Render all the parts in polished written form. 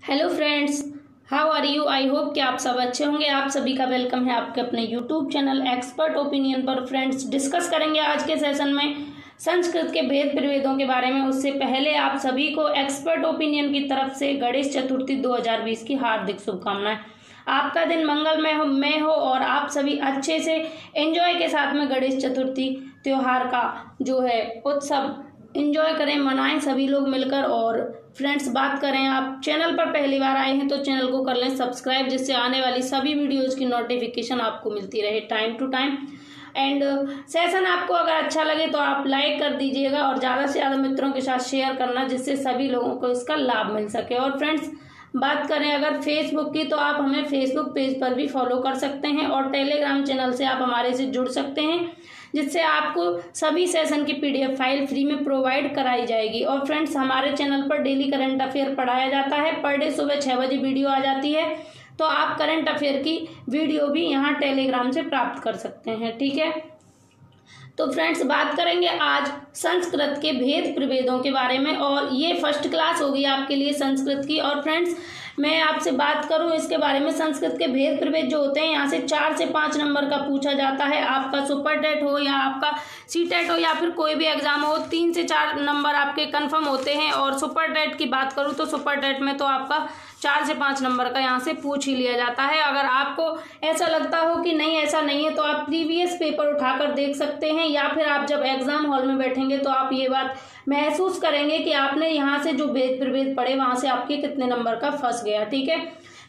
Hello friends, how are you. I hope कि आप सब अच्छे होंगे। आप सभी का वेलकम है आपके अपने यूट्यूब चैनल एक्सपर्ट ओपिनियन पर। फ्रेंड्स, डिस्कस करेंगे आज के सेशन में संस्कृत के भेद प्रभेदों के बारे में। उससे पहले आप सभी को एक्सपर्ट ओपिनियन की तरफ से गणेश चतुर्थी 2020 की हार्दिक शुभकामनाएं। आपका दिन मंगलमय हो और आप सभी अच्छे से एंजॉय के साथ में गणेश चतुर्थी त्योहार का जो है उत्सव एंजॉय करें, मनाएं सभी लोग मिलकर। और फ्रेंड्स, बात करें, आप चैनल पर पहली बार आए हैं तो चैनल को कर लें सब्सक्राइब, जिससे आने वाली सभी वीडियोस की नोटिफिकेशन आपको मिलती रहे time to time. And session आपको अगर अच्छा लगे तो आप लाइक कर दीजिएगा और ज़्यादा से ज़्यादा मित्रों के साथ शेयर करना, जिससे सभी लोगों को इसका लाभ मिल सके। और फ्रेंड्स, बात करें अगर फेसबुक की, तो आप हमें फेसबुक पेज पर भी फॉलो कर सकते हैं और टेलीग्राम चैनल से आप हमारे से जुड़ सकते हैं, जिससे आपको सभी सेशन की पीडीएफ फाइल फ्री में प्रोवाइड कराई जाएगी। और फ्रेंड्स, हमारे चैनल पर डेली करंट अफेयर पढ़ाया जाता है। पर डे सुबह 6 बजे वीडियो आ जाती है, तो आप करंट अफेयर की वीडियो भी यहाँ टेलीग्राम से प्राप्त कर सकते हैं। ठीक है, तो फ्रेंड्स, बात करेंगे आज संस्कृत के भेद प्रभेदों के बारे में। और ये फर्स्ट क्लास होगी आपके लिए संस्कृत की। और फ्रेंड्स, मैं आपसे बात करूं इसके बारे में, संस्कृत के भेद प्रभेद जो होते हैं, यहाँ से 4 से 5 नंबर का पूछा जाता है। आपका सुपर टेट हो या आपका सी टेट हो या फिर कोई भी एग्जाम हो, 3 से 4 नंबर आपके कंफर्म होते हैं। और सुपर टेट की बात करूं तो सुपर टेट में तो आपका 4 से 5 नंबर का यहाँ से पूछ ही लिया जाता है। अगर आपको ऐसा लगता हो कि नहीं ऐसा नहीं है, तो आप प्रीवियस पेपर उठाकर देख सकते हैं, या फिर आप जब एग्जाम हॉल में बैठेंगे तो आप ये बात महसूस करेंगे कि आपने यहाँ से जो भेद प्रभेद पढ़े वहां से आपके कितने नंबर का फंस गया। ठीक है,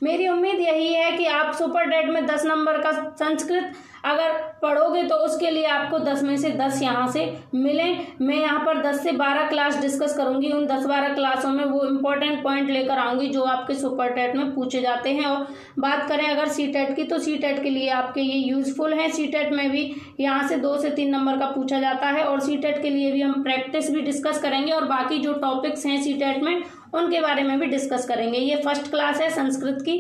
मेरी उम्मीद यही है कि आप सुपर टेट में 10 नंबर का संस्कृत अगर पढ़ोगे तो उसके लिए आपको 10 में से 10 यहाँ से मिले। मैं यहाँ पर 10 से 12 क्लास डिस्कस करूंगी। उन 10-12 क्लासों में वो इम्पोर्टेंट पॉइंट लेकर आऊंगी जो आपके सुपर टेट में पूछे जाते हैं। और बात करें अगर सी टेट की, तो सी टेट के लिए आपके ये यूजफुल है। सी टेट में भी यहाँ से 2 से 3 नंबर का पूछा जाता है, और सी टेट के लिए भी हम प्रैक्टिस भी डिस्कस करेंगे और बाकी जो टॉपिक्स हैं सी टेट में उनके बारे में भी डिस्कस करेंगे। ये फर्स्ट क्लास है संस्कृत की।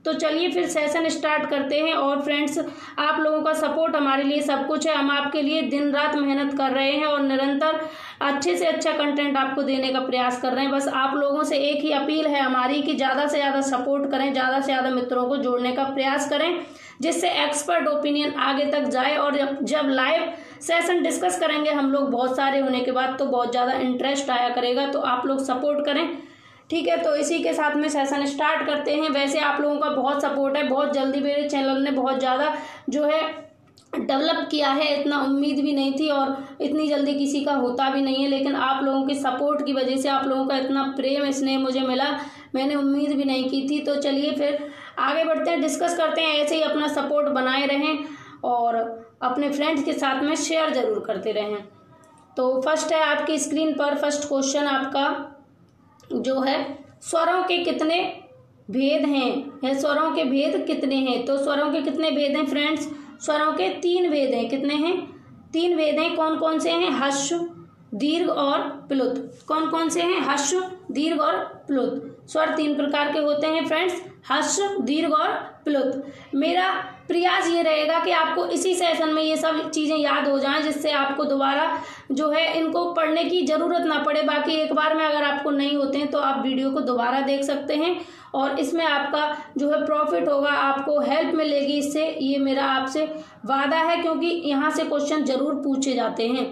तो चलिए फिर सेशन स्टार्ट करते हैं। और फ्रेंड्स, आप लोगों का सपोर्ट हमारे लिए सब कुछ है। हम आपके लिए दिन रात मेहनत कर रहे हैं और निरंतर अच्छे से अच्छा कंटेंट आपको देने का प्रयास कर रहे हैं। बस आप लोगों से एक ही अपील है हमारी कि ज़्यादा से ज़्यादा सपोर्ट करें, ज़्यादा से ज़्यादा मित्रों को जोड़ने का प्रयास करें, जिससे एक्सपर्ट ओपिनियन आगे तक जाए। और जब लाइव सेशन डिस्कस करेंगे हम लोग बहुत सारे होने के बाद, तो बहुत ज़्यादा इंटरेस्ट आया करेगा। तो आप लोग सपोर्ट करें। ठीक है, तो इसी के साथ में सेशन स्टार्ट करते हैं। वैसे आप लोगों का बहुत सपोर्ट है, बहुत जल्दी मेरे चैनल ने बहुत ज़्यादा जो है डेवलप किया है। इतना उम्मीद भी नहीं थी और इतनी जल्दी किसी का होता भी नहीं है, लेकिन आप लोगों के सपोर्ट की वजह से, आप लोगों का इतना प्रेम स्नेह मुझे मिला, मैंने उम्मीद भी नहीं की थी। तो चलिए फिर आगे बढ़ते हैं, डिस्कस करते हैं। ऐसे ही अपना सपोर्ट बनाए रहें और अपने फ्रेंड्स के साथ में शेयर ज़रूर करते रहें। तो फर्स्ट है आपकी स्क्रीन पर फर्स्ट क्वेश्चन आपका जो है, स्वरों के कितने भेद हैं, स्वरों के भेद कितने हैं। तो स्वरों के कितने भेद हैं फ्रेंड्स? स्वरों के 3 भेद हैं। कितने हैं? 3 भेद हैं। कौन कौन से हैं? ह्रस्व, दीर्घ और प्लुत। कौन कौन से हैं? ह्रस्व, दीर्घ और प्लुत। स्वर 3 प्रकार के होते हैं फ्रेंड्स, ह्रस्व, दीर्घ और प्लुत। मेरा प्रयास ये रहेगा कि आपको इसी सेशन में ये सब चीज़ें याद हो जाएं, जिससे आपको दोबारा जो है इनको पढ़ने की ज़रूरत ना पड़े। बाकी एक बार में अगर आपको नहीं होते हैं तो आप वीडियो को दोबारा देख सकते हैं और इसमें आपका जो है प्रॉफिट होगा, आपको हेल्प मिलेगी इससे। ये मेरा आपसे वादा है, क्योंकि यहाँ से क्वेश्चन ज़रूर पूछे जाते हैं।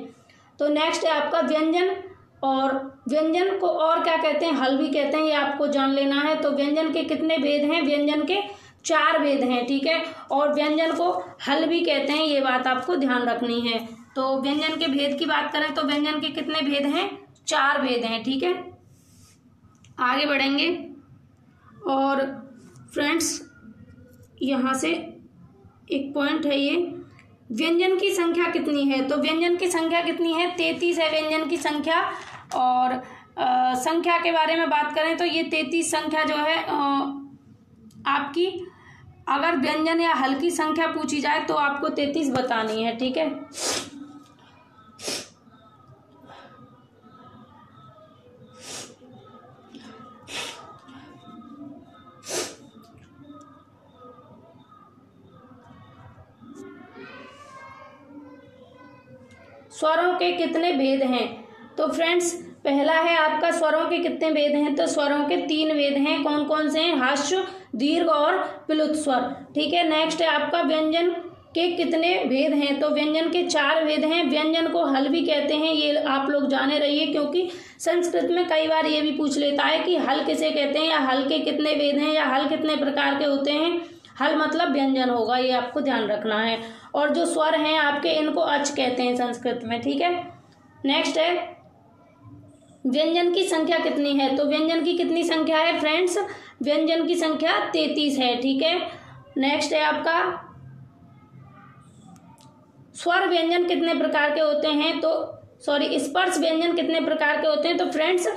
तो नेक्स्ट है आपका व्यंजन। और व्यंजन को और क्या कहते हैं? हल भी कहते हैं, ये आपको जान लेना है। तो व्यंजन के कितने भेद हैं? व्यंजन के 4 भेद हैं। ठीक है, और व्यंजन को हल भी कहते हैं, ये बात आपको ध्यान रखनी है। तो व्यंजन के भेद की बात करें तो व्यंजन के कितने भेद हैं? 4 भेद हैं। ठीक है, आगे बढ़ेंगे। और फ्रेंड्स, यहाँ से एक पॉइंट है, ये व्यंजन की संख्या कितनी है? तो व्यंजन की संख्या कितनी है? 33 है व्यंजन की संख्या। और संख्या के बारे में बात करें तो ये 33 संख्या जो है आपकी, अगर व्यंजन या हल की संख्या पूछी जाए तो आपको 33 बतानी है। ठीक है, स्वरों के कितने भेद हैं? तो फ्रेंड्स, पहला है आपका स्वरों के कितने वेद हैं, तो स्वरों के 3 वेद हैं। कौन कौन से हैं, ह्रस्व, दीर्घ और प्लुत स्वर। ठीक है। नेक्स्ट है आपका व्यंजन के कितने वेद हैं, तो व्यंजन के 4 वेद हैं। व्यंजन को हल भी कहते हैं, ये आप लोग जाने रहिए, क्योंकि संस्कृत में कई बार ये भी पूछ लेता है कि हल किसे कहते हैं, या हल के कितने वेद हैं, या हल कितने प्रकार के होते हैं। हल मतलब व्यंजन होगा, ये आपको ध्यान रखना है। और जो स्वर हैं आपके, इनको अच कहते हैं संस्कृत में। ठीक है। नेक्स्ट है व्यंजन की संख्या कितनी है, तो व्यंजन की कितनी संख्या है फ्रेंड्स, व्यंजन की संख्या 33 है। ठीक है। नेक्स्ट है आपका स्वर व्यंजन कितने प्रकार के होते हैं, तो स्पर्श व्यंजन कितने प्रकार के होते हैं, तो फ्रेंड्स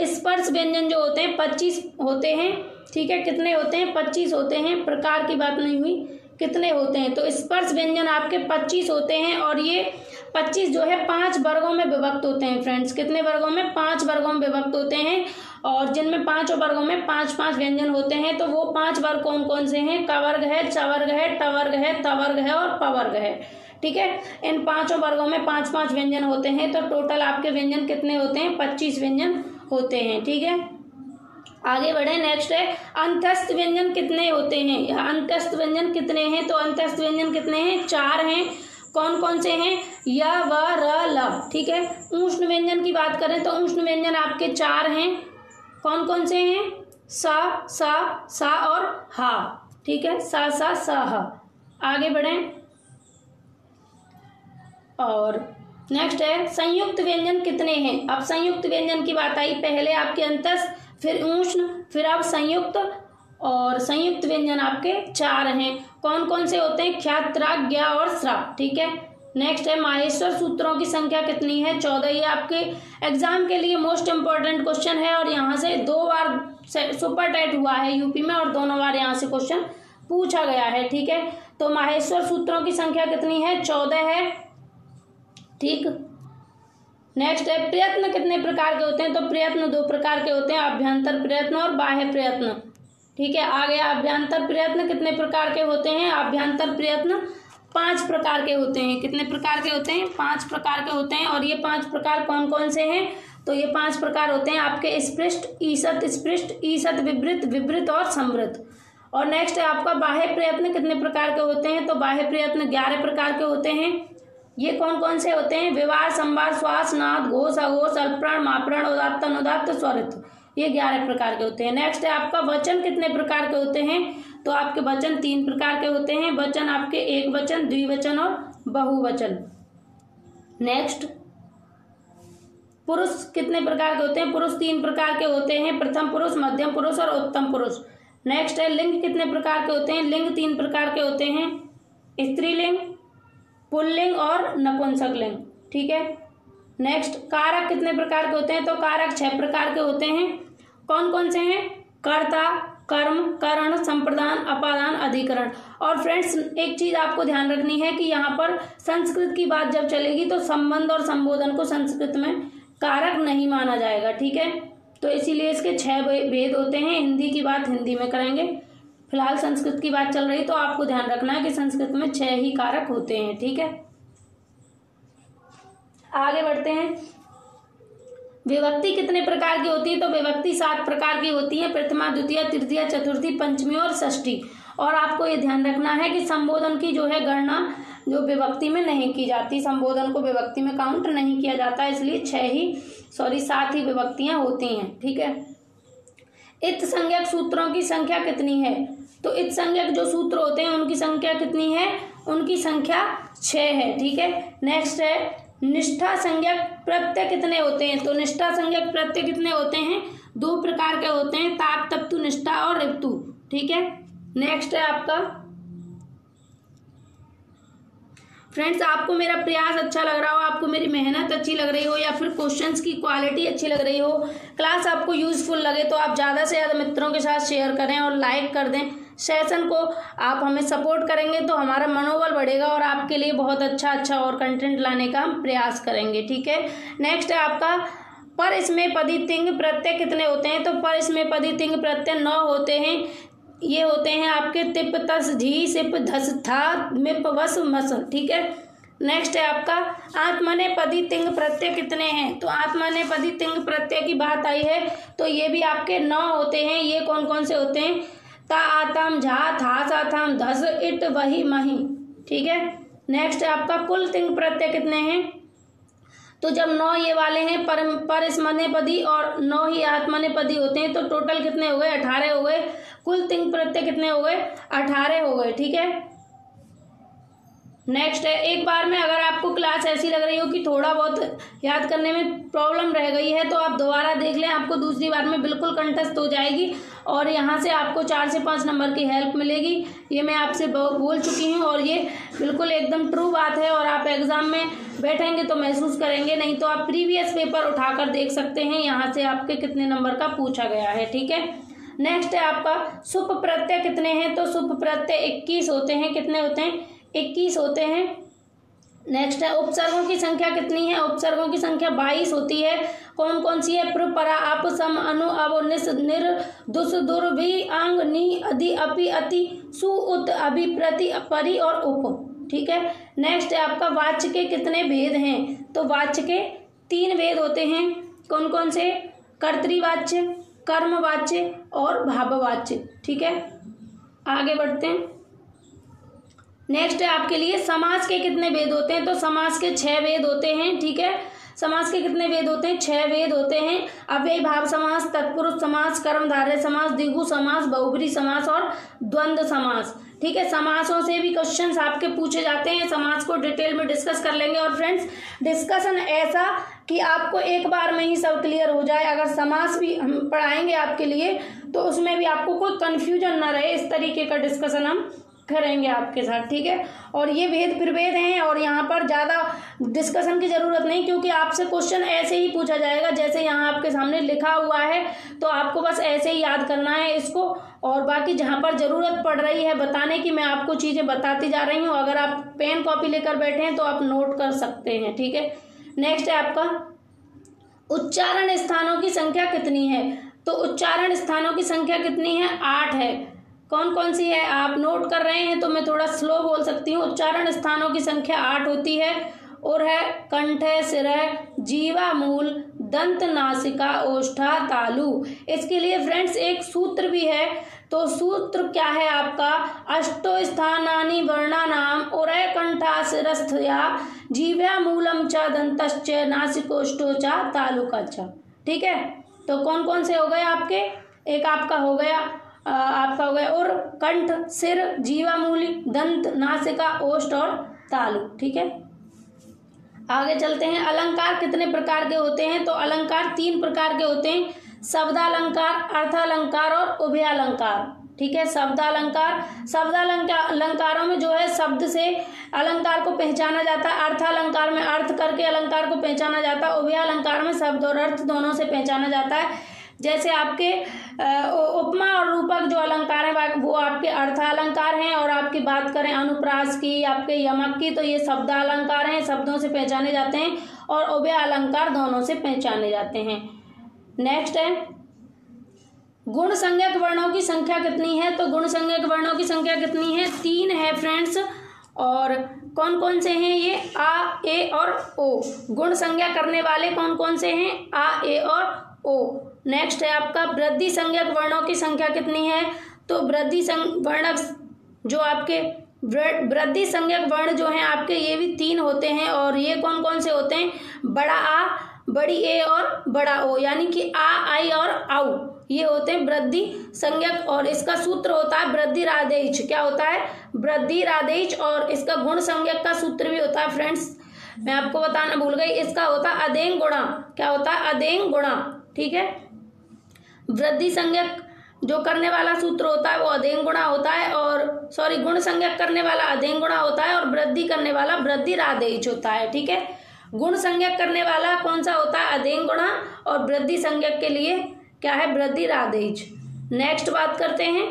स्पर्श व्यंजन जो होते हैं 25 होते हैं। ठीक है। कितने होते हैं, 25 होते हैं, प्रकार की बात नहीं हुई, कितने होते हैं, तो स्पर्श व्यंजन आपके 25 होते हैं। और ये 25 जो है 5 वर्गों में विभक्त होते हैं फ्रेंड्स। कितने वर्गों में, 5 वर्गों में विभक्त होते हैं। और जिनमें 5 वर्गों में 5-5 व्यंजन होते हैं। तो वो 5 वर्ग कौन कौन से हैं, कवर्ग है, चवर्ग है, टवर्ग है, तवर्ग है और पवर्ग है। ठीक है। इन 5 वर्गों में 5-5 व्यंजन होते हैं। तो टोटल आपके व्यंजन कितने होते हैं, 25 व्यंजन होते हैं। ठीक है। आगे बढ़े। नेक्स्ट है अंतस्थ व्यंजन कितने होते हैं, अंतस्थ व्यंजन कितने हैं, तो अंतस्थ व्यंजन कितने हैं, 4 हैं। कौन कौन से हैं, य, व, र, ल। ठीक है। ऊष्ण व्यंजन की बात करें तो ऊष्ण व्यंजन आपके 4 हैं। कौन कौन से हैं, सा और हा। ठीक है। सा हा। आगे बढ़ें। और नेक्स्ट है संयुक्त व्यंजन कितने हैं। अब संयुक्त व्यंजन की बात आई, पहले आपके अंतस्थ, फिर ऊष्ण, फिर आप संयुक्त। और संयुक्त व्यंजन आपके 4 हैं। कौन कौन से होते हैं, ख्या, त्रा, ज्ञा और स्रा। ठीक है। नेक्स्ट है माहेश्वर सूत्रों की संख्या कितनी है, 14। ये आपके एग्जाम के लिए मोस्ट इंपॉर्टेंट क्वेश्चन है। और यहाँ से 2 बार सुपर टेट हुआ है यूपी में, और दोनों बार यहाँ से क्वेश्चन पूछा गया है। ठीक है। तो माहेश्वर सूत्रों की संख्या कितनी है, 14 है। ठीक। नेक्स्ट है प्रयत्न कितने प्रकार के होते हैं, तो प्रयत्न 2 प्रकार के होते हैं, अभ्यंतर प्रयत्न और बाह्य प्रयत्न। ठीक है। आ गया अभ्यंतर प्रयत्न कितने प्रकार के होते हैं, अभ्यंतर प्रयत्न 5 प्रकार के होते हैं। कितने प्रकार के होते हैं, 5 प्रकार के होते हैं। और ये 5 प्रकार कौन कौन से हैं, तो ये 5 प्रकार होते हैं आपके स्पृष्ट, ईसत स्पृष्ट, ईसत विवृत, विवृत और समृत। और नेक्स्ट है आपका बाह्य प्रयत्न कितने प्रकार के होते हैं, तो बाह्य प्रयत्न 11 प्रकार के होते हैं। ये कौन कौन से होते हैं, विवाह, संवार, श्वास, नाद, घोष, अघोष, अल्पण, मापण, उदात्त, अनुदात्त, स्वरित। ये 11 प्रकार के होते हैं। नेक्स्ट है आपका वचन कितने प्रकार के होते हैं, तो आपके वचन 3 प्रकार के होते हैं। वचन आपके एक वचन, द्विवचन और बहुवचन। नेक्स्ट पुरुष कितने प्रकार के होते हैं, पुरुष 3 प्रकार के होते हैं, प्रथम पुरुष, मध्यम पुरुष और उत्तम पुरुष। नेक्स्ट है लिंग कितने प्रकार के होते हैं, लिंग 3 प्रकार के होते हैं, स्त्रीलिंग, पुल्लिंग और नपुंसक लिंग। ठीक है। नेक्स्ट कारक कितने प्रकार के होते हैं, तो कारक 6 प्रकार के होते हैं। कौन कौन से हैं, कर्ता, कर्म, करण, संप्रदान, अपादान, अधिकरण। और फ्रेंड्स एक चीज आपको ध्यान रखनी है कि यहाँ पर संस्कृत की बात जब चलेगी तो संबंध और संबोधन को संस्कृत में कारक नहीं माना जाएगा। ठीक है। तो इसीलिए इसके 6 भेद होते हैं। हिंदी की बात हिंदी में करेंगे, फिलहाल संस्कृत की बात चल रही, तो आपको ध्यान रखना है कि संस्कृत में 6 ही कारक होते हैं। ठीक है। आगे बढ़ते हैं। विभक्ति कितने प्रकार की होती है, तो विभक्ति 7 प्रकार की होती है, प्रथमा, द्वितीय, तृतीय, चतुर्थी, पंचमी और षष्ठी। और आपको ये ध्यान रखना है कि संबोधन की जो है गणना जो विभक्ति में नहीं की जाती, संबोधन को विभक्ति में काउंट नहीं किया जाता, इसलिए 7 ही विभक्तियां होती हैं। ठीक है। इत संज्ञक सूत्रों की संख्या कितनी है, तो इत संज्ञक जो सूत्र होते हैं उनकी संख्या कितनी है, उनकी संख्या 6 है। ठीक है। नेक्स्ट है निष्ठा संज्ञक प्रत्यय कितने होते हैं, तो निष्ठा संज्ञक प्रत्यय कितने होते हैं, 2 प्रकार के होते हैं, ताप, तप्तु, निष्ठा और ऋतु। ठीक है। नेक्स्ट है आपका फ्रेंड्स, आपको मेरा प्रयास अच्छा लग रहा हो, आपको मेरी मेहनत अच्छी लग रही हो, या फिर क्वेश्चंस की क्वालिटी अच्छी लग रही हो, क्लास आपको यूजफुल लगे, तो आप ज़्यादा से ज़्यादा मित्रों के साथ शेयर करें और लाइक कर दें सेशन को। आप हमें सपोर्ट करेंगे तो हमारा मनोबल बढ़ेगा और आपके लिए बहुत अच्छा और कंटेंट लाने का हम प्रयास करेंगे। ठीक है। नेक्स्ट है आपका पर इसमें पदी तिंग प्रत्यय कितने होते हैं, तो पर इसमें पदी तिंग प्रत्यय 9 होते हैं। ये होते हैं आपके तिप, तस, झी, सिप, धस, था, मिप, वस, मस। ठीक है। नेक्स्ट है आपका आत्मनेपदी तिंग प्रत्यय कितने हैं। तो आत्मनेपदी तिंग प्रत्यय की बात आई है तो ये भी आपके 9 होते हैं। ये कौन कौन से होते हैं? ता आतम झा थास आथम धस इट वही मही। ठीक है। नेक्स्ट है आपका कुल तिंग प्रत्यय कितने हैं। तो जब 9 ये वाले हैं परस्मैपदी और 9 ही आत्मनेपदी होते हैं तो टोटल कितने हो गए? 18 हो गए। कुल तिंग प्रत्यय कितने हो गए? 18 हो गए। ठीक है। नेक्स्ट है, एक बार में अगर आपको क्लास ऐसी लग रही हो कि थोड़ा बहुत याद करने में प्रॉब्लम रह गई है तो आप दोबारा देख लें, आपको दूसरी बार में बिल्कुल कंठस्थ हो जाएगी और यहाँ से आपको 4 से 5 नंबर की हेल्प मिलेगी। ये मैं आपसे बोल चुकी हूँ और ये बिल्कुल एकदम ट्रू बात है और आप एग्जाम में बैठेंगे तो महसूस करेंगे, नहीं तो आप प्रीवियस पेपर उठाकर देख सकते हैं यहाँ से आपके कितने नंबर का पूछा गया है। ठीक है। नेक्स्ट है आपका सुप प्रत्यय कितने हैं। तो सुप प्रत्यय 21 होते हैं। कितने होते हैं? 21 होते हैं। नेक्स्ट है उपसर्गों की संख्या कितनी है। उपसर्गों की संख्या 22 होती है। कौन कौन सी है? प्र परा आप सम अनु अव निस निर दुस दुर भी अंग नी अधि अपि अति सु उत अभि प्रति परि और उप। ठीक है। नेक्स्ट है आपका वाच्य के कितने भेद हैं। तो वाच्य के 3 भेद होते हैं। कौन कौन से? कर्तृवाच्य, कर्मवाच्य और भाववाच्य। ठीक है। आगे बढ़ते हैं। नेक्स्ट है आपके लिए समास के कितने भेद होते हैं। तो समास के 6 भेद होते हैं। ठीक है। समास के कितने भेद होते हैं? 6 भेद होते हैं। अव्ययी भाव समास, तत्पुरुष समास, कर्मधारय समास, द्विगु समास, बहुब्री समास और द्वंद्व समास। ठीक है। समासों से भी क्वेश्चंस आपके पूछे जाते हैं। समास को डिटेल में डिस्कस कर लेंगे और फ्रेंड्स डिस्कशन ऐसा कि आपको एक बार में ही सब क्लियर हो जाए। अगर समास भी हम पढ़ाएंगे आपके लिए तो उसमें भी आपको कोई कंफ्यूजन ना रहे, इस तरीके का डिस्कशन हम करेंगे आपके साथ। ठीक है। और ये भेद प्रभेद हैं और यहाँ पर ज़्यादा डिस्कशन की ज़रूरत नहीं क्योंकि आपसे क्वेश्चन ऐसे ही पूछा जाएगा जैसे यहाँ आपके सामने लिखा हुआ है। तो आपको बस ऐसे ही याद करना है इसको और बाकी जहाँ पर ज़रूरत पड़ रही है बताने की मैं आपको चीज़ें बताती जा रही हूँ। अगर आप पेन कॉपी लेकर बैठे हैं तो आप नोट कर सकते हैं। ठीक है। नेक्स्ट है आपका उच्चारण स्थानों की संख्या कितनी है। तो उच्चारण स्थानों की संख्या कितनी है? 8 है। कौन कौन सी है? आप नोट कर रहे हैं तो मैं थोड़ा स्लो बोल सकती हूँ। उच्चारण स्थानों की संख्या 8 होती है और है कंठ, सिर, जीवा मूल, दंत, नासिका, ओष्ठा, तालु। इसके लिए फ्रेंड्स एक सूत्र भी है। तो सूत्र क्या है आपका? अष्टो स्थानानि वर्णानाम उरय कंठा शिरस्थया जीव्या मूलम च दंतश्च नासिकोष्ठो च तालुका च। ठीक है। तो कौन कौन से हो गए आपके? एक आपका हो गया और कंठ, सिर, जीवामूली, दंत, नासिका, ओष्ठ और तालु। ठीक है। आगे चलते हैं। अलंकार कितने प्रकार के होते हैं। तो अलंकार 3 प्रकार के होते हैं। शब्दालंकार, अर्थालंकार और उभयालंकार। ठीक है। शब्दालंकारों में जो है शब्द से अलंकार को पहचाना जाता है। अर्थालंकार में अर्थ करके अलंकार को पहचाना जाता है। उभयालंकार में शब्द और अर्थ दोनों से पहचाना जाता है। जैसे आपके उपमा और रूपक जो अलंकार है वो आपके अर्थालंकार हैं और आपकी बात करें अनुप्रास की, आपके यमक की, तो ये शब्दालंकार हैं, शब्दों से पहचाने जाते हैं और उभय अलंकार दोनों से पहचाने जाते हैं। नेक्स्ट है गुण संज्ञक वर्णों की संख्या कितनी है। तो गुण संज्ञक वर्णों की संख्या कितनी है? 3 है फ्रेंड्स। और कौन कौन से हैं ये? आ, ए और ओ। गुण संज्ञा करने वाले कौन कौन से हैं? आ, ए और ओ। नेक्स्ट है आपका वृद्धि संज्ञक वर्णों की संख्या कितनी है। तो वृद्धि वर्णक जो आपके वृद्धि संज्ञक वर्ण जो हैं आपके ये भी 3 होते हैं और ये कौन कौन से होते हैं? बड़ा आ, बड़ी ए और बड़ा ओ, यानी कि आ, आई और आउ, ये होते हैं वृद्धि संज्ञक। और इसका सूत्र होता है वृद्धि राधेच। क्या होता है? वृद्धि राधेच। और इसका गुण संज्ञक का सूत्र भी होता है फ्रेंड्स, मैं आपको बताना भूल गई, इसका होता है अदेंग गुणा। क्या होता है? अदेंग गुणा। ठीक है। वृद्धि संज्ञक जो करने वाला सूत्र होता है वो अदेंग गुणा होता है और गुण संज्ञक करने वाला अदेंग गुणा होता है और वृद्धि करने वाला वृद्धि राधेच होता है। ठीक है। गुण संज्ञक करने वाला कौन सा होता है? अदेंग गुणा। और वृद्धि संज्ञक के लिए क्या है? वृद्धि राधेच। नेक्स्ट बात करते हैं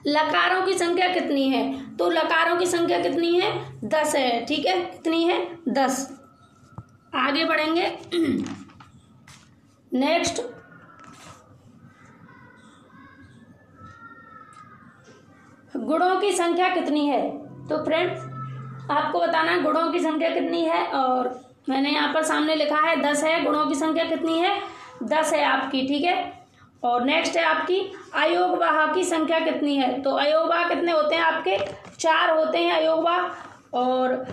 लकारों की संख्या कितनी है। तो लकारों की संख्या कितनी है? 10 है। ठीक है। कितनी है? 10। आगे बढ़ेंगे। नेक्स्ट गुणों की संख्या कितनी है। तो फ्रेंड्स आपको बताना है गुणों की संख्या कितनी है, और मैंने यहाँ पर सामने लिखा है 10 है। गुणों की संख्या कितनी है? 10 है आपकी, ठीक है। और नेक्स्ट है आपकी अयोगवाह की संख्या कितनी है। तो अयोगवाह कितने होते हैं आपके? 4 होते हैं अयोगवाह। और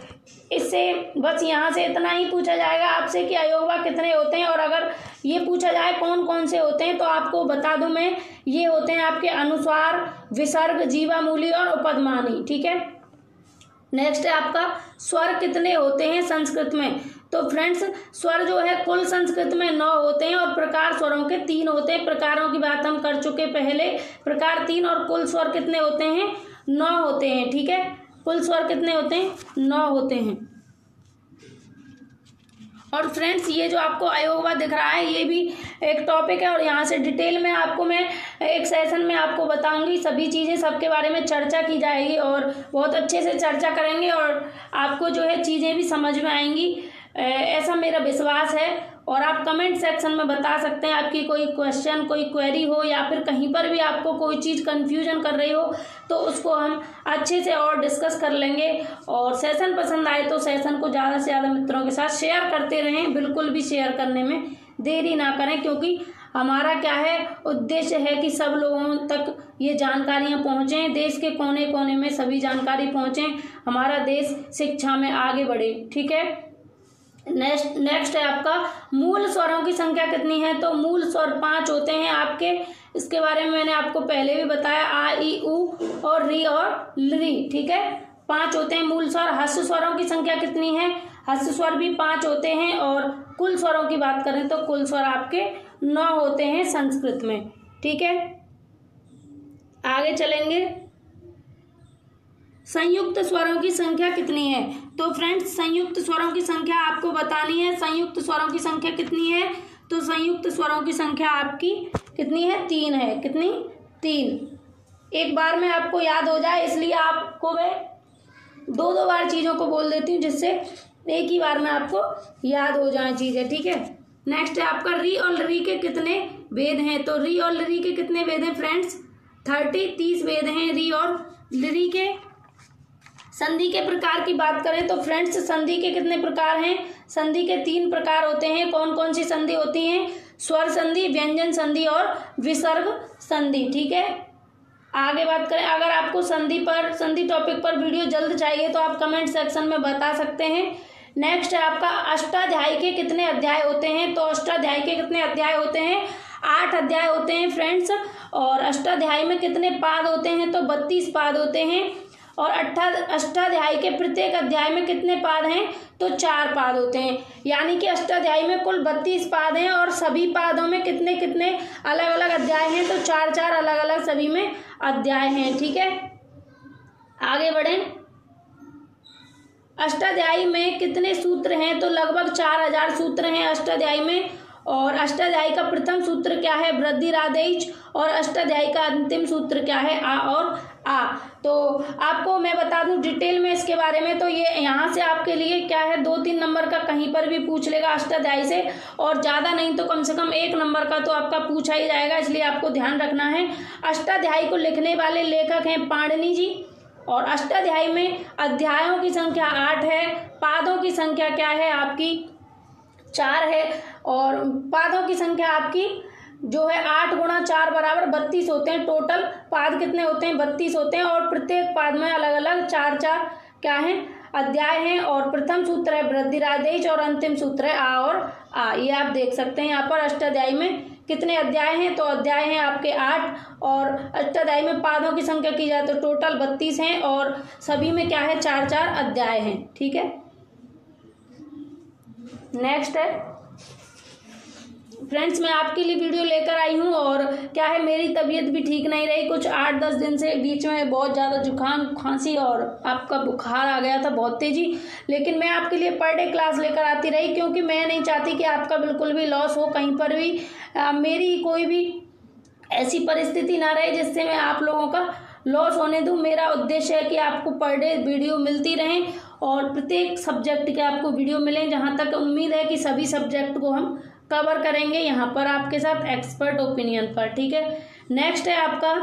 इससे बस यहाँ से इतना ही पूछा जाएगा आपसे कि अयोगवाह कितने होते हैं, और अगर ये पूछा जाए कौन कौन से होते हैं तो आपको बता दूं मैं, ये होते हैं आपके अनुस्वार, विसर्ग, जीवामूली और उपध्मानी, ठीक है। नेक्स्ट है आपका स्वर कितने होते हैं संस्कृत में। तो फ्रेंड्स स्वर जो है कुल संस्कृत में 9 होते हैं और प्रकार स्वरों के 3 होते हैं। प्रकारों की बात हम कर चुके पहले, प्रकार 3 और कुल स्वर कितने होते हैं? 9 होते हैं, ठीक है। कुल स्वर कितने होते हैं? 9 होते हैं। और फ्रेंड्स ये जो आपको अयोगवाह दिख रहा है ये भी एक टॉपिक है, और यहाँ से डिटेल में आपको मैं एक सेशन में आपको बताऊंगी सभी चीज़ें, सबके बारे में चर्चा की जाएगी और बहुत अच्छे से चर्चा करेंगे और आपको जो है चीज़ें भी समझ में आएंगी, ऐसा मेरा विश्वास है। और आप कमेंट सेक्शन में बता सकते हैं आपकी कोई क्वेश्चन, कोई क्वेरी हो, या फिर कहीं पर भी आपको कोई चीज़ कन्फ्यूजन कर रही हो तो उसको हम अच्छे से और डिस्कस कर लेंगे। और सेशन पसंद आए तो सेशन को ज़्यादा से ज़्यादा मित्रों के साथ शेयर करते रहें, बिल्कुल भी शेयर करने में देरी ना करें, क्योंकि हमारा क्या है, उद्देश्य है कि सब लोगों तक ये जानकारियाँ पहुँचें, देश के कोने कोने में सभी जानकारी पहुँचें, हमारा देश शिक्षा में आगे बढ़े, ठीक है। नेक्स्ट है आपका मूल स्वरों की संख्या कितनी है। तो मूल स्वर 5 होते हैं आपके, इसके बारे में मैंने आपको पहले भी बताया, आ, ई, उ और री और ली, ठीक है। 5 होते हैं मूल स्वर। ह्रस्व स्वरों की संख्या कितनी है? ह्रस्व स्वर भी 5 होते हैं। और कुल स्वरों की बात करें तो कुल स्वर आपके 9 होते हैं संस्कृत में, ठीक है। आगे चलेंगे, संयुक्त स्वरों की संख्या कितनी है। तो फ्रेंड्स संयुक्त स्वरों की संख्या आपको बतानी है। संयुक्त स्वरों की संख्या कितनी है? तो संयुक्त स्वरों की संख्या आपकी कितनी है? 3 है। कितनी? 3। एक बार में आपको याद हो जाए इसलिए आपको मैं 2 बार चीज़ों को बोल देती हूँ, जिससे एक ही बार में आपको याद हो जाए चीज़ें, ठीक है। नेक्स्ट है आपका री और री के कितने वेद हैं। तो री और री के कितने वेद हैं फ्रेंड्स? 30 वेद हैं री और री के। संधि के प्रकार की बात करें तो फ्रेंड्स संधि के कितने प्रकार हैं? संधि के 3 प्रकार होते हैं। कौन कौन सी संधि होती हैं? स्वर संधि, व्यंजन संधि और विसर्ग संधि, ठीक है। आगे बात करें, अगर आपको संधि टॉपिक पर वीडियो जल्द चाहिए तो आप कमेंट सेक्शन में बता सकते हैं। नेक्स्ट है आपका अष्टाध्यायी के कितने अध्याय होते हैं। तो अष्टाध्यायी के कितने अध्याय होते हैं? 8 अध्याय होते हैं फ्रेंड्स। और अष्टाध्यायी में कितने पाद होते हैं? तो 32 पाद होते हैं। और अष्टाध्यायी के प्रत्येक अध्याय में कितने पाद हैं? तो 4 पाद होते हैं। यानी कि अष्टाध्यायी में कुल 32 पाद हैं और सभी पादों में कितने कितने अलग अलग अध्याय हैं? तो 4 अलग अलग सभी में अध्याय हैं, ठीक है। आगे बढ़ें, अष्टाध्यायी में कितने सूत्र हैं? तो लगभग 4000 सूत्र हैं अष्टाध्यायी में। और अष्टाध्यायी का प्रथम सूत्र क्या है? वृद्धिरादेश। और अष्टाध्यायी का अंतिम सूत्र क्या है? आ और आ। तो आपको मैं बता दूं डिटेल में इसके बारे में, तो ये यहाँ से आपके लिए क्या है, 2-3 नंबर का कहीं पर भी पूछ लेगा अष्टाध्यायी से, और ज़्यादा नहीं तो कम से कम 1 नंबर का तो आपका पूछा ही जाएगा, इसलिए आपको ध्यान रखना है। अष्टाध्यायी को लिखने वाले लेखक हैं पाणिनि जी। और अष्टाध्यायी में अध्यायों की संख्या 8 है। पादों की संख्या क्या है आपकी? 4 है। और पादों की संख्या आपकी जो है 8 गुणा 4 बराबर 32 होते हैं। टोटल पाद कितने होते हैं? 32 होते हैं। और प्रत्येक पाद में अलग अलग 4 क्या है? अध्याय हैं। और प्रथम सूत्र है वृद्धिरादेश और अंतिम सूत्र है आ और आ। ये आप देख सकते हैं यहाँ पर अष्टाध्यायी में कितने अध्याय हैं। तो अध्याय हैं आपके 8। और अष्टाध्यायी में पादों की संख्या की जाए तो टोटल 32 हैं और सभी में क्या है? 4 अध्याय हैं, ठीक है। नेक्स्ट है फ्रेंड्स, मैं आपके लिए वीडियो लेकर आई हूँ, और क्या है मेरी तबीयत भी ठीक नहीं रही कुछ 8-10 दिन से। बीच में बहुत ज़्यादा जुकाम, खांसी और आपका बुखार आ गया था बहुत तेज़ी। लेकिन मैं आपके लिए पर डे क्लास लेकर आती रही, क्योंकि मैं नहीं चाहती कि आपका बिल्कुल भी लॉस हो कहीं पर भी। मेरी कोई भी ऐसी परिस्थिति ना रहे जिससे मैं आप लोगों का लॉस होने दूं। मेरा उद्देश्य है कि आपको पर डे वीडियो मिलती रहें और प्रत्येक सब्जेक्ट के आपको वीडियो मिलें। जहाँ तक उम्मीद है कि सभी सब्जेक्ट को हम कवर करेंगे यहाँ पर आपके साथ एक्सपर्ट ओपिनियन पर, ठीक है। नेक्स्ट है आपका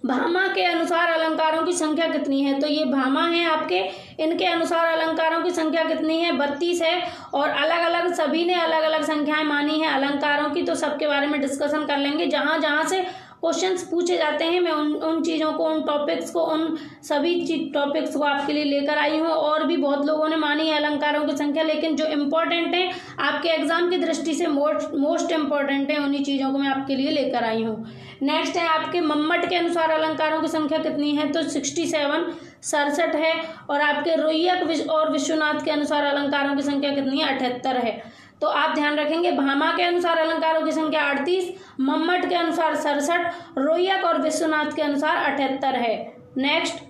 भामा के अनुसार अलंकारों की संख्या कितनी है? तो ये भामा है आपके, इनके अनुसार अलंकारों की संख्या कितनी है? 32 है। और अलग अलग सभी ने अलग अलग संख्याएं मानी है अलंकारों की, तो सबके बारे में डिस्कशन कर लेंगे। जहां जहां से क्वेश्चंस पूछे जाते हैं मैं उन चीज़ों को, उन टॉपिक्स को, उन सभी टॉपिक्स को आपके लिए लेकर आई हूँ। और भी बहुत लोगों ने मानी है अलंकारों की संख्या, लेकिन जो इम्पोर्टेंट है आपके एग्जाम की दृष्टि से मोस्ट इम्पोर्टेंट है, उन्हीं चीज़ों को मैं आपके लिए लेकर आई हूँ। नेक्स्ट है आपके मम्मट के अनुसार अलंकारों की संख्या कितनी है? तो 67 है। और आपके रोइयक और विश्वनाथ के अनुसार अलंकारों की संख्या कितनी है? 78 है। तो आप ध्यान रखेंगे, भामा के अनुसार अलंकारों की संख्या 38, मम्मट के अनुसार 67, रोइयक और विश्वनाथ के अनुसार 78 है। नेक्स्ट,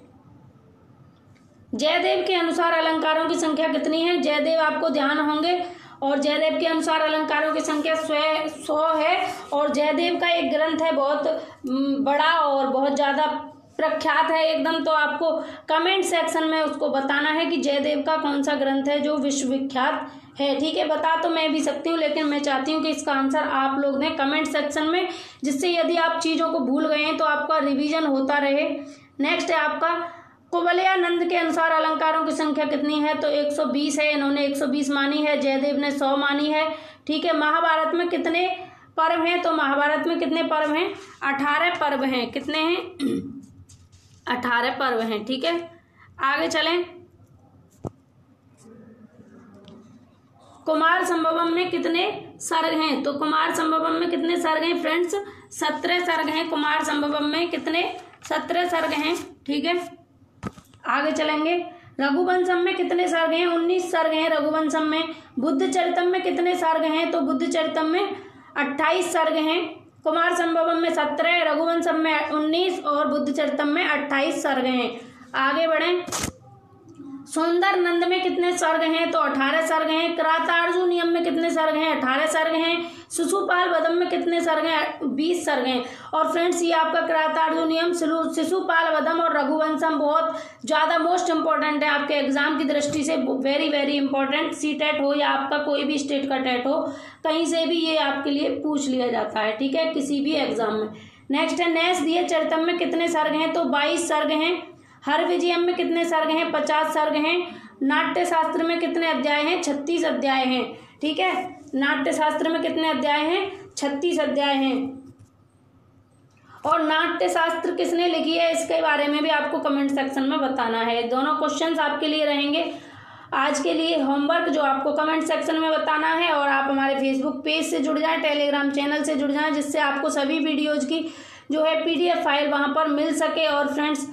जयदेव के अनुसार अलंकारों की संख्या कितनी है? जयदेव आपको ध्यान होंगे, और जयदेव के अनुसार अलंकारों की संख्या 100 है। और जयदेव का एक ग्रंथ है बहुत बड़ा और बहुत ज़्यादा प्रख्यात है एकदम, तो आपको कमेंट सेक्शन में उसको बताना है कि जयदेव का कौन सा ग्रंथ है जो विश्वविख्यात है। ठीक है, बता तो मैं भी सकती हूँ, लेकिन मैं चाहती हूँ कि इसका आंसर आप लोग दें कमेंट सेक्शन में, जिससे यदि आप चीज़ों को भूल गए हैं तो आपका रिवीजन होता रहे। नेक्स्ट है आपका कुवलयानंद के अनुसार अलंकारों की संख्या कितनी है? तो 120 है, इन्होंने 120 मानी है, जयदेव ने 100 मानी है। ठीक है, महाभारत में कितने पर्व हैं? तो महाभारत में कितने पर्व हैं? 18 पर्व हैं। कितने हैं? 18 पर्व हैं। ठीक है, आगे चलें। कुमार संभवम में कितने सर्ग हैं? तो कुमार संभवम में कितने सर्ग हैं फ्रेंड्स? 17 सर्ग हैं कुमार संभवम में। कितने? 17 सर्ग हैं। ठीक है, आगे चलेंगे। रघुवंशम में कितने सर्ग हैं? 19 सर्ग हैं रघुवंशम में। बुद्ध चरितम में कितने सर्ग हैं? तो बुद्ध चरितम में 28 सर्ग हैं। कुमार संभवम में 17, रघुवंशम में 19 और बुद्ध चरितम में 28 सर्ग हैं। आगे बढ़ें। सुंदर नंद में कितने सर्ग हैं? तो 18 सर्ग हैं। किरातार्जुनीयम में कितने सर्ग हैं? 18 सर्ग हैं। शिशुपाल वधम में कितने सर्ग हैं? 20 सर्ग हैं। और फ्रेंड्स, ये आपका किरातार्जुनीयम, शिशुपाल वधम और रघुवंशम बहुत ज़्यादा मोस्ट इंपॉर्टेंट है आपके एग्जाम की दृष्टि से, वेरी वेरी इंपॉर्टेंट। सीटेट हो या आपका कोई भी स्टेट का टेट हो, कहीं से भी ये आपके लिए पूछ लिया जाता है। ठीक है, किसी भी एग्जाम में। नेक्स्ट है नैष दिए चरितम में कितने सर्ग हैं? तो 22 सर्ग हैं। हर विजयम में कितने सर्ग हैं? 50 सर्ग हैं। नाट्य शास्त्र में कितने अध्याय हैं? 36 अध्याय हैं। ठीक है, नाट्य शास्त्र में कितने अध्याय हैं? 36 अध्याय हैं। और नाट्य शास्त्र किसने लिखी है, इसके बारे में भी आपको कमेंट सेक्शन में बताना है। दोनों क्वेश्चंस आपके लिए रहेंगे आज के लिए होमवर्क, जो आपको कमेंट सेक्शन में बताना है। और आप हमारे फेसबुक पेज से जुड़ जाएं, टेलीग्राम चैनल से जुड़ जाएं, जिससे आपको सभी वीडियोज की जो है PDF फाइल वहाँ पर मिल सके। और फ्रेंड्स,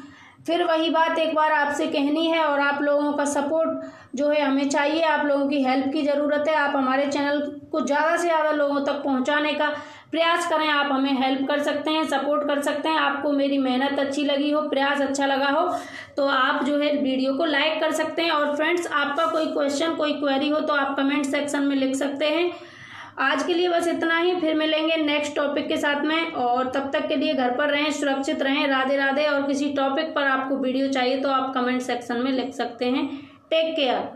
फिर वही बात एक बार आपसे कहनी है, और आप लोगों का सपोर्ट जो है हमें चाहिए, आप लोगों की हेल्प की ज़रूरत है। आप हमारे चैनल को ज़्यादा से ज़्यादा लोगों तक पहुंचाने का प्रयास करें। आप हमें हेल्प कर सकते हैं, सपोर्ट कर सकते हैं। आपको मेरी मेहनत अच्छी लगी हो, प्रयास अच्छा लगा हो, तो आप जो है वीडियो को लाइक कर सकते हैं। और फ्रेंड्स, आपका कोई क्वेश्चन, कोई क्वेरी हो तो आप कमेंट सेक्शन में लिख सकते हैं। आज के लिए बस इतना ही, फिर मिलेंगे नेक्स्ट टॉपिक के साथ में। और तब तक के लिए घर पर रहें, सुरक्षित रहें। राधे राधे। और किसी टॉपिक पर आपको वीडियो चाहिए तो आप कमेंट सेक्शन में लिख सकते हैं। Take care.